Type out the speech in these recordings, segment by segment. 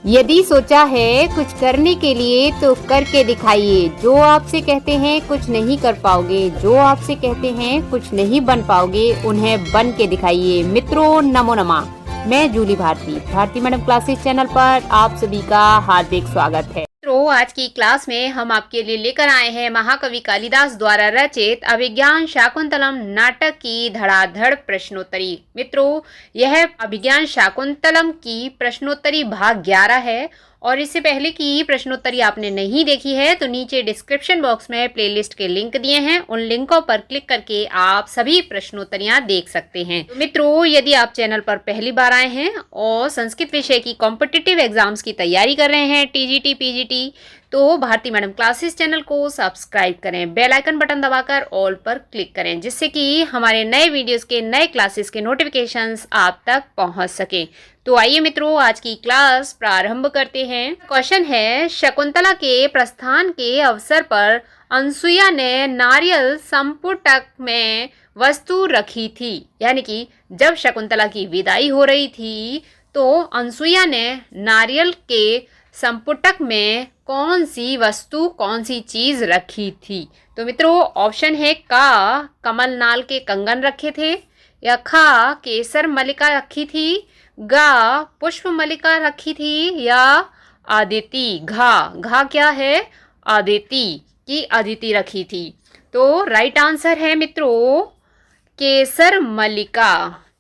यदि सोचा है कुछ करने के लिए तो करके दिखाइए। जो आपसे कहते हैं कुछ नहीं कर पाओगे, जो आपसे कहते हैं कुछ नहीं बन पाओगे, उन्हें बन के दिखाइए। मित्रों नमो नमः। मैं Julie Bharati madam classes channel पर आप सभी का हार्दिक स्वागत है। मित्रों आज की क्लास में हम आपके लिए लेकर आए हैं महाकवि कालिदास द्वारा रचित अभिज्ञान शाकुंतलम नाटक की धड़ाधड़ प्रश्नोत्तरी। मित्रों यह अभिज्ञान शाकुंतलम की प्रश्नोत्तरी भाग 11 है और इससे पहले की प्रश्नोत्तरी आपने नहीं देखी है तो नीचे डिस्क्रिप्शन बॉक्स में प्लेलिस्ट के लिंक दिए हैं, उन लिंकों पर क्लिक करके आप सभी प्रश्नोत्तरियां देख सकते हैं। तो मित्रों यदि आप चैनल पर पहली बार आए हैं और संस्कृत विषय की कॉम्पिटिटिव एग्जाम्स की तैयारी कर रहे हैं, टीजीटी पीजीटी, तो भारती मैडम क्लासेस चैनल को सब्सक्राइब करें, बेल आइकन बटन दबाकर ऑल पर क्लिक करें, जिससे कि हमारे नए वीडियोस के नए क्लासेस के नोटिफिकेशंस आप तक पहुंच सके। तो आइए मित्रों आज की क्लास प्रारंभ करते हैं। क्वेश्चन है, शकुंतला के प्रस्थान के अवसर पर अनसुईया ने नारियल संपुटक में वस्तु रखी थी। यानी कि जब शकुंतला की विदाई हो रही थी तो अनसुईया ने नारियल के संपुटक में कौन सी वस्तु कौन सी चीज रखी थी। तो मित्रों ऑप्शन है का कमल नाल के कंगन रखे थे, या खा केसर मलिका रखी थी, गा पुष्प मलिका रखी थी, या आदिति घा क्या है आदिति की आदिति रखी थी। तो राइट आंसर है मित्रों केसर मलिका।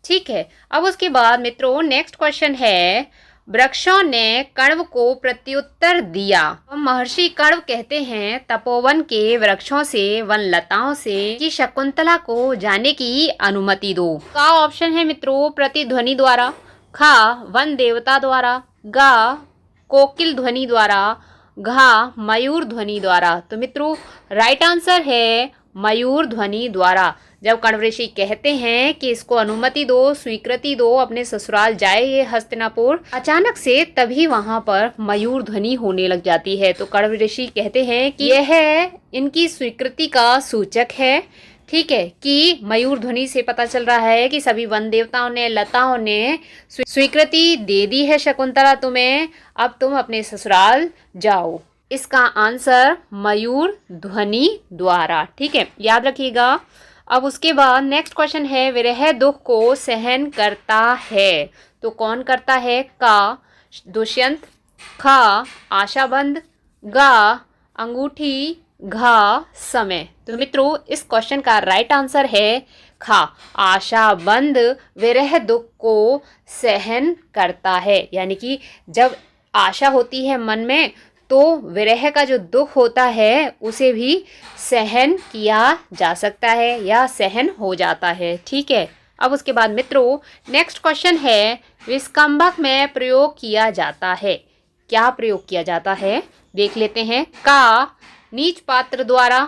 ठीक है, अब उसके बाद मित्रों नेक्स्ट क्वेश्चन है, वृक्षों ने कण्व को प्रत्युत्तर दिया। महर्षि कण्व कहते हैं तपोवन के वृक्षों से वन लताओं से कि शकुंतला को जाने की अनुमति दो। का ऑप्शन है मित्रों प्रतिध्वनि द्वारा, खा वन देवता द्वारा, गा कोकिल ध्वनि द्वारा, घा मयूर ध्वनि द्वारा। तो मित्रों राइट आंसर है मयूर ध्वनि द्वारा। जब कण्व ऋषि कहते हैं कि इसको अनुमति दो, स्वीकृति दो, अपने ससुराल जाए ये हस्तिनापुर, अचानक से तभी वहां पर मयूर ध्वनि होने लग जाती है। तो कण्व ऋषि कहते हैं कि यह इनकी स्वीकृति का सूचक है। ठीक है, कि मयूर ध्वनि से पता चल रहा है कि सभी वन देवताओं ने लताओं ने स्वीकृति दे दी है शकुंतला तुम्हें, अब तुम अपने ससुराल जाओ। इसका आंसर मयूर ध्वनि द्वारा। ठीक है, याद रखिएगा। अब उसके बाद नेक्स्ट क्वेश्चन है, विरह दुख को सहन करता है तो कौन करता है। का दुष्यंत, खा आशाबंद, गा अंगूठी, घा समय। तो मित्रों इस क्वेश्चन का राइट आंसर है खा आशाबंद विरह दुख को सहन करता है। यानी कि जब आशा होती है मन में तो विरह का जो दुख होता है उसे भी सहन किया जा सकता है या सहन हो जाता है। ठीक है, अब उसके बाद मित्रों नेक्स्ट क्वेश्चन है, विस्कंभक में प्रयोग किया जाता है। क्या प्रयोग किया जाता है देख लेते हैं। का नीच पात्र द्वारा,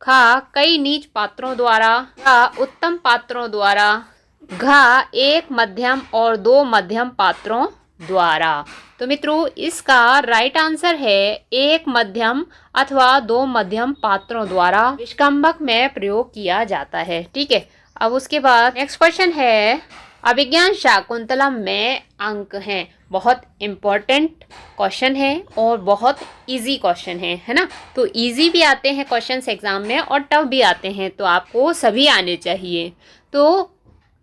खा कई नीच पात्रों द्वारा, घा उत्तम पात्रों द्वारा, घा एक मध्यम और दो मध्यम पात्रों द्वारा। तो मित्रों इसका राइट आंसर है एक मध्यम अथवा दो मध्यम पात्रों द्वारा विस्कंभक में प्रयोग किया जाता है। ठीक है, अब उसके बाद नेक्स्ट क्वेश्चन है, अभिज्ञान शाकुंतलम में अंक हैं। बहुत इम्पोर्टेंट क्वेश्चन है और बहुत इजी क्वेश्चन है ना। तो इजी भी आते हैं क्वेश्चंस एग्जाम में और टफ भी आते हैं, तो आपको सभी आने चाहिए। तो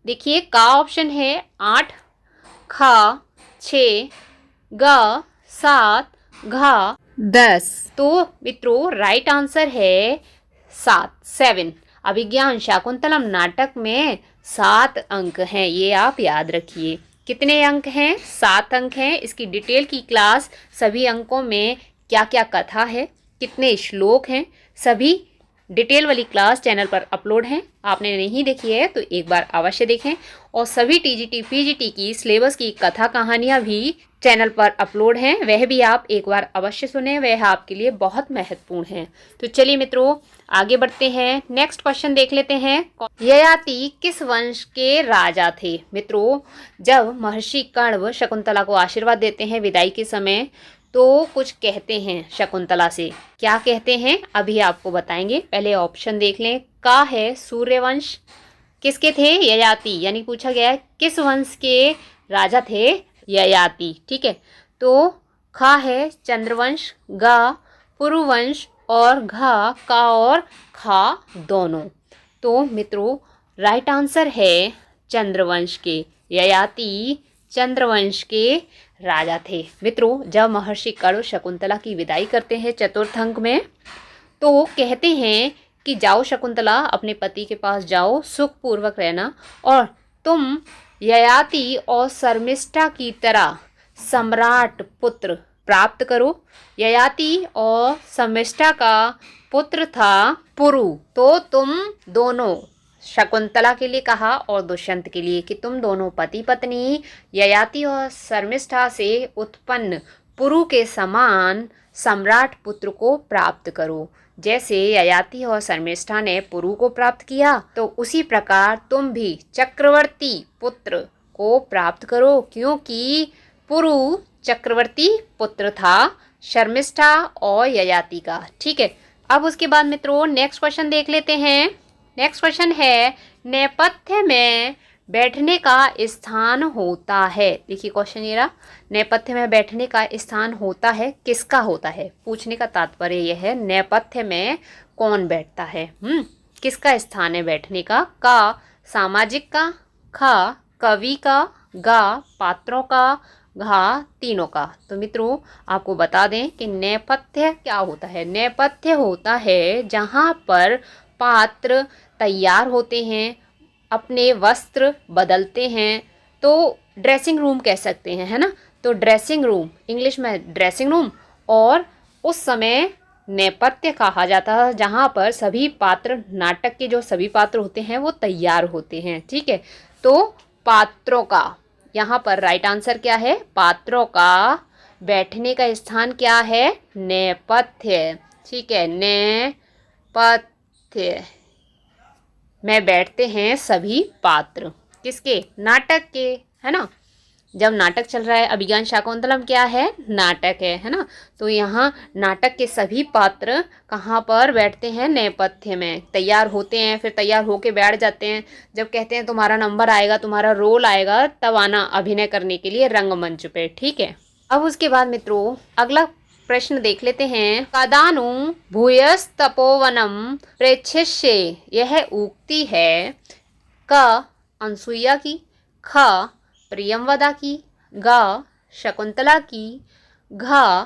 देखिए का ऑप्शन है 8, खा 6, ग 7, घा 10। तो मित्रों राइट आंसर है 7। अभिज्ञान शाकुंतलम नाटक में 7 अंक हैं, ये आप याद रखिए। कितने अंक हैं? 7 अंक हैं। इसकी डिटेल की क्लास सभी अंकों में क्या क्या कथा है, कितने श्लोक हैं, सभी डिटेल वाली क्लास चैनल पर अपलोड हैं। आपने नहीं देखी है तो एक बार अवश्य देखें। और सभी टीजीटी पीजीटी की सिलेबस की कथा कहानियाँ भी चैनल पर अपलोड हैं, वह भी आप एक बार अवश्य सुने, वह आपके लिए बहुत महत्वपूर्ण है। तो चलिए मित्रों आगे बढ़ते हैं, नेक्स्ट क्वेश्चन देख लेते हैं। ययाति किस वंश के राजा थे। मित्रों जब महर्षि कण्व शकुंतला को आशीर्वाद देते हैं विदाई के समय तो कुछ कहते हैं शकुंतला से। क्या कहते हैं अभी आपको बताएंगे, पहले ऑप्शन देख लें। का है सूर्यवंश, किसके थे? ययाति, यानी पूछा गया है किस वंश के राजा थे ययाति। ठीक है, तो खा है चंद्रवंश, गा पुरुवंश और घा का और खा दोनों। तो मित्रों राइट आंसर है चंद्रवंश के। ययाति चंद्रवंश के राजा थे। मित्रों जब महर्षि कण्व शकुंतला की विदाई करते हैं चतुर्थ अंक में, तो कहते हैं कि जाओ शकुंतला, अपने पति के पास जाओ, सुखपूर्वक रहना, और तुम ययाति और शर्मिष्ठा की तरह सम्राट पुत्र प्राप्त करो। ययाति और शर्मिष्ठा का पुत्र था पुरु। तो तुम दोनों, शकुंतला के लिए कहा और दुष्यंत के लिए, कि तुम दोनों पति पत्नी ययाति और शर्मिष्ठा से उत्पन्न पुरु के समान सम्राट पुत्र को प्राप्त करो। जैसे ययाति और शर्मिष्ठा ने पुरु को प्राप्त किया, तो उसी प्रकार तुम भी चक्रवर्ती पुत्र को प्राप्त करो, क्योंकि पुरु चक्रवर्ती पुत्र था शर्मिष्ठा और ययाति का। ठीक है, अब उसके बाद मित्रों नेक्स्ट क्वेश्चन देख लेते हैं। नेक्स्ट क्वेश्चन है, नेपथ्य में बैठने का स्थान होता है। देखिए क्वेश्चन ये रहा, नेपथ्य में बैठने का स्थान होता है, किसका होता है? पूछने का तात्पर्य यह है नेपथ्य में कौन बैठता है, किसका स्थान है बैठने का? का सामाजिक का, खा कवि का, गा पात्रों का, घा तीनों का। तो मित्रों आपको बता दें कि नेपथ्य क्या होता है। नेपथ्य होता है जहाँ पर पात्र तैयार होते हैं, अपने वस्त्र बदलते हैं, तो ड्रेसिंग रूम कह सकते हैं, है ना। तो ड्रेसिंग रूम, इंग्लिश में ड्रेसिंग रूम, और उस समय नेपथ्य कहा जाता है जहाँ पर सभी पात्र, नाटक के जो सभी पात्र होते हैं वो तैयार होते हैं। ठीक है, तो पात्रों का, यहाँ पर राइट आंसर क्या है? पात्रों का बैठने का स्थान क्या है? नेपथ्य। ठीक है, नेपथ्य में बैठते हैं सभी पात्र, किसके? नाटक के, है ना। जब नाटक चल रहा है, अभिज्ञान शाकुंतलम क्या है? नाटक है ना। तो यहाँ नाटक के सभी पात्र कहाँ पर बैठते हैं? नेपथ्य में तैयार होते हैं, फिर तैयार होके बैठ जाते हैं। जब कहते हैं तुम्हारा नंबर आएगा, तुम्हारा रोल आएगा, तब आना अभिनय करने के लिए रंगमंच पे। ठीक है, अब उसके बाद मित्रों अगला प्रश्न देख लेते हैं। कदानु भूयस्तपोवनम प्रेक्षिष्ये, यह उक्ति है क अनसुईया की, ख प्रियंवदा की, गा शकुंतला की, घा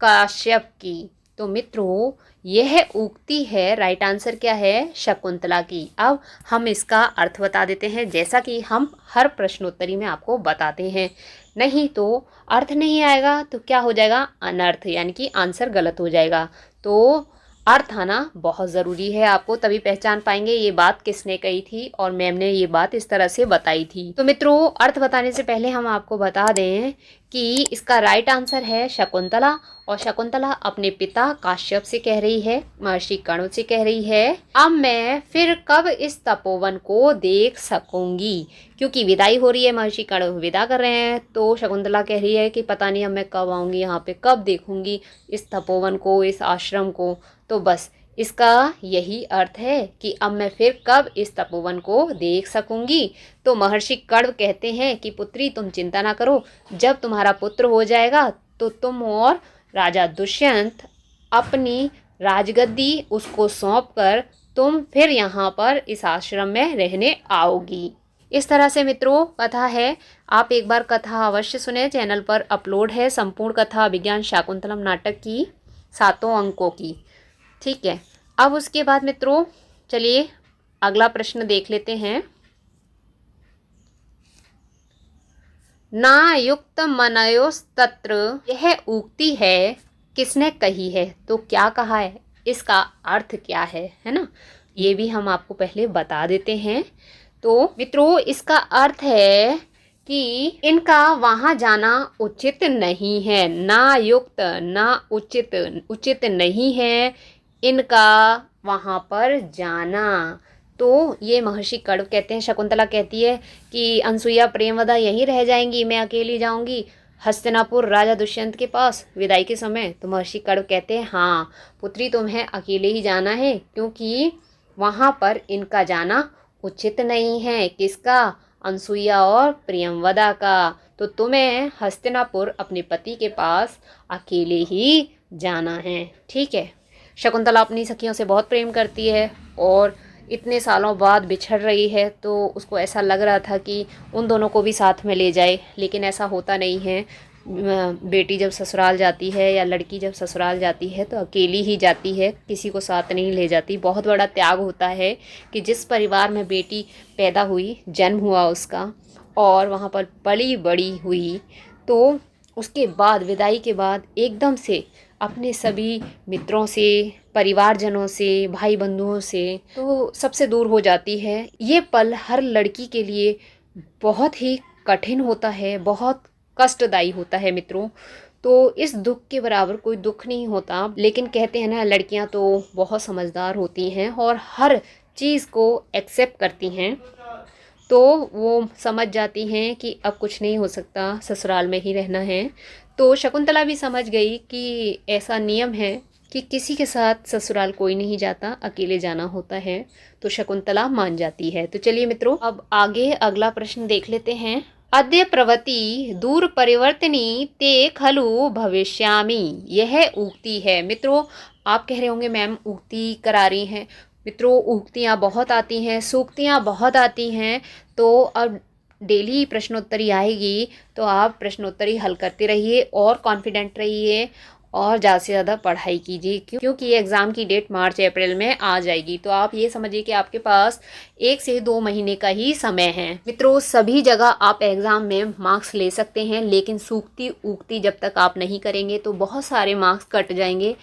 काश्यप की। तो मित्रों यह उक्ति है, राइट आंसर क्या है? शकुंतला की। अब हम इसका अर्थ बता देते हैं, जैसा कि हम हर प्रश्नोत्तरी में आपको बताते हैं। नहीं तो अर्थ नहीं आएगा तो क्या हो जाएगा? अनर्थ, यानी कि आंसर गलत हो जाएगा। तो अर्थ आना बहुत ज़रूरी है, आपको तभी पहचान पाएंगे ये बात किसने कही थी और मैम ने ये बात इस तरह से बताई थी। तो मित्रों अर्थ बताने से पहले हम आपको बता दें कि इसका राइट आंसर है शकुंतला, और शकुंतला अपने पिता काश्यप से कह रही है, महर्षि कण्व से कह रही है, अब मैं फिर कब इस तपोवन को देख सकूंगी। क्योंकि विदाई हो रही है, महर्षि कण्व विदा कर रहे हैं, तो शकुंतला कह रही है कि पता नहीं अब मैं कब आऊँगी यहाँ पे, कब देखूंगी इस तपोवन को, इस आश्रम को। तो बस इसका यही अर्थ है कि अब मैं फिर कब इस तपोवन को देख सकूंगी। तो महर्षि कण्व कहते हैं कि पुत्री तुम चिंता ना करो, जब तुम्हारा पुत्र हो जाएगा तो तुम और राजा दुष्यंत अपनी राजगद्दी उसको सौंपकर तुम फिर यहाँ पर इस आश्रम में रहने आओगी। इस तरह से मित्रों कथा है। आप एक बार कथा अवश्य सुने, चैनल पर अपलोड है संपूर्ण कथा अभिज्ञान शाकुंतलम नाटक की 7 अंकों की। ठीक है, अब उसके बाद मित्रों चलिए अगला प्रश्न देख लेते हैं। ना युक्त मनयोस्तत्र, यह उक्ति है किसने कही है? तो क्या कहा है, इसका अर्थ क्या है ना, ये भी हम आपको पहले बता देते हैं। तो मित्रों इसका अर्थ है कि इनका वहाँ जाना उचित नहीं है। ना युक्त, ना उचित, उचित नहीं है इनका वहाँ पर जाना। तो ये महर्षि कण्व कहते हैं, शकुंतला कहती है कि अनसुईया प्रेमवदा यहीं रह जाएंगी, मैं अकेली जाऊंगी हस्तिनापुर राजा दुष्यंत के पास विदाई के समय। तो महर्षि कण्व कहते हैं हाँ पुत्री तुम्हें अकेले ही जाना है, क्योंकि वहाँ पर इनका जाना उचित नहीं है। किसका? अनसुईया और प्रियंवदा का। तो तुम्हें हस्तिनापुर अपने पति के पास अकेले ही जाना है। ठीक है। शकुंतला अपनी सखियों से बहुत प्रेम करती है और इतने सालों बाद बिछड़ रही है, तो उसको ऐसा लग रहा था कि उन दोनों को भी साथ में ले जाए, लेकिन ऐसा होता नहीं है। बेटी जब ससुराल जाती है या लड़की जब ससुराल जाती है तो अकेली ही जाती है, किसी को साथ नहीं ले जाती। बहुत बड़ा त्याग होता है कि जिस परिवार में बेटी पैदा हुई, जन्म हुआ उसका, और वहाँ पर पली बड़ी हुई, तो उसके बाद विदाई के बाद एकदम से अपने सभी मित्रों से, परिवारजनों से, भाई बंधुओं से तो सबसे दूर हो जाती है। ये पल हर लड़की के लिए बहुत ही कठिन होता है, बहुत कष्टदायी होता है मित्रों। तो इस दुख के बराबर कोई दुख नहीं होता। लेकिन कहते हैं ना, लड़कियां तो बहुत समझदार होती हैं और हर चीज़ को एक्सेप्ट करती हैं, तो वो समझ जाती हैं कि अब कुछ नहीं हो सकता, ससुराल में ही रहना है। तो शकुंतला भी समझ गई कि ऐसा नियम है कि किसी के साथ ससुराल कोई नहीं जाता, अकेले जाना होता है। तो शकुंतला मान जाती है। तो चलिए मित्रों, अब आगे अगला प्रश्न देख लेते हैं। अद्य प्रवृत्ति दूर परिवर्तनी ते खलु भविष्यामि, यह उक्ति है। मित्रों, आप कह रहे होंगे मैम उक्ति करा रही हैं। मित्रों, उक्तियाँ बहुत आती हैं, सूक्तियाँ बहुत आती हैं, तो अब डेली प्रश्नोत्तरी आएगी, तो आप प्रश्नोत्तरी हल करते रहिए और कॉन्फिडेंट रहिए और ज़्यादा से ज़्यादा पढ़ाई कीजिए, क्योंकि एग्ज़ाम की डेट मार्च अप्रैल में आ जाएगी। तो आप ये समझिए कि आपके पास 1 से 2 महीने का ही समय है। मित्रों, सभी जगह आप एग्ज़ाम में मार्क्स ले सकते हैं, लेकिन सूक्ति उक्ति जब तक आप नहीं करेंगे तो बहुत सारे मार्क्स कट जाएंगे,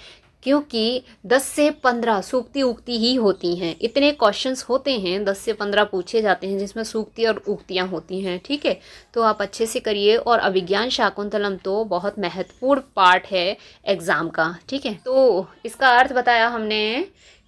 क्योंकि 10 से 15 सूक्ति उक्ति ही होती हैं। इतने क्वेश्चंस होते हैं, 10 से 15 पूछे जाते हैं जिसमें सूक्ति और उक्तियां होती हैं। ठीक है, तो आप अच्छे से करिए। और अभिज्ञान शाकुंतलम तो बहुत महत्वपूर्ण पार्ट है एग्ज़ाम का। ठीक है, तो इसका अर्थ बताया हमने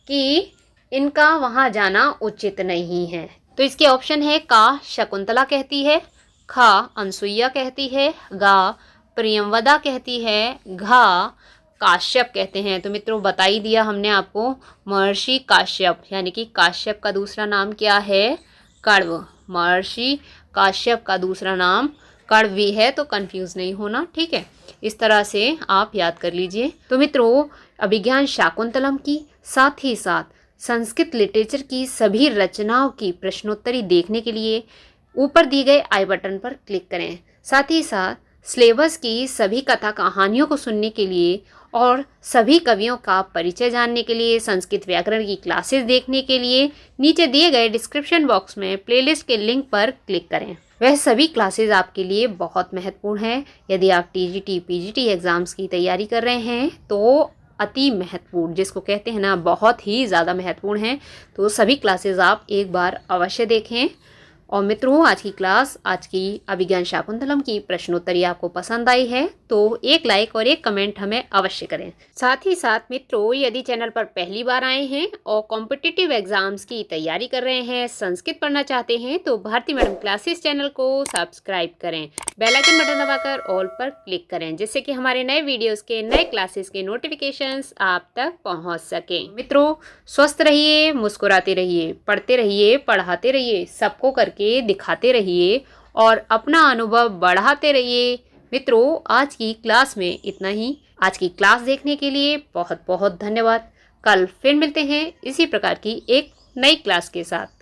कि इनका वहाँ जाना उचित नहीं है। तो इसके ऑप्शन है का शकुंतला कहती है, खा अनसुईया कहती है, गा प्रियंवदा कहती है, घा काश्यप कहते हैं। तो मित्रों, बता ही दिया हमने आपको, महर्षि काश्यप, यानी कि काश्यप का दूसरा नाम क्या है? कण्व। महर्षि काश्यप का दूसरा नाम कण्व भी है, तो कंफ्यूज नहीं होना। ठीक है, इस तरह से आप याद कर लीजिए। तो मित्रों, अभिज्ञान शाकुंतलम की साथ ही साथ संस्कृत लिटरेचर की सभी रचनाओं की प्रश्नोत्तरी देखने के लिए ऊपर दिए गए आई बटन पर क्लिक करें। साथ ही साथ सिलेबस की सभी कथा कहानियों को सुनने के लिए और सभी कवियों का परिचय जानने के लिए, संस्कृत व्याकरण की क्लासेस देखने के लिए नीचे दिए गए डिस्क्रिप्शन बॉक्स में प्लेलिस्ट के लिंक पर क्लिक करें। वह सभी क्लासेस आपके लिए बहुत महत्वपूर्ण है। यदि आप टीजीटी पीजीटी एग्ज़ाम्स की तैयारी कर रहे हैं तो अति महत्वपूर्ण, जिसको कहते हैं ना, बहुत ही ज़्यादा महत्वपूर्ण है। तो सभी क्लासेस आप एक बार अवश्य देखें। और मित्रों, आज की क्लास, आज की अभिज्ञान शाकुंतलम की प्रश्नोत्तरी आपको पसंद आई है तो एक लाइक और एक कमेंट हमें अवश्य करें। साथ ही साथ मित्रों, यदि चैनल पर पहली बार आए हैं और कॉम्पिटिटिव एग्जाम्स की तैयारी कर रहे हैं, संस्कृत पढ़ना चाहते हैं, तो भारती मैडम क्लासेस चैनल को सब्सक्राइब करें, बेल आइकन बटन दबाकर ऑल पर क्लिक करें, जिससे कि हमारे नए वीडियोस के, नए क्लासेस के नोटिफिकेशंस आप तक पहुंच सकें। मित्रों, स्वस्थ रहिए, मुस्कुराते रहिए, पढ़ते रहिए, पढ़ाते रहिए, सबको करके दिखाते रहिए और अपना अनुभव बढ़ाते रहिए। मित्रों, आज की क्लास में इतना ही। आज की क्लास देखने के लिए बहुत बहुत धन्यवाद। कल फिर मिलते हैं इसी प्रकार की एक नई क्लास के साथ।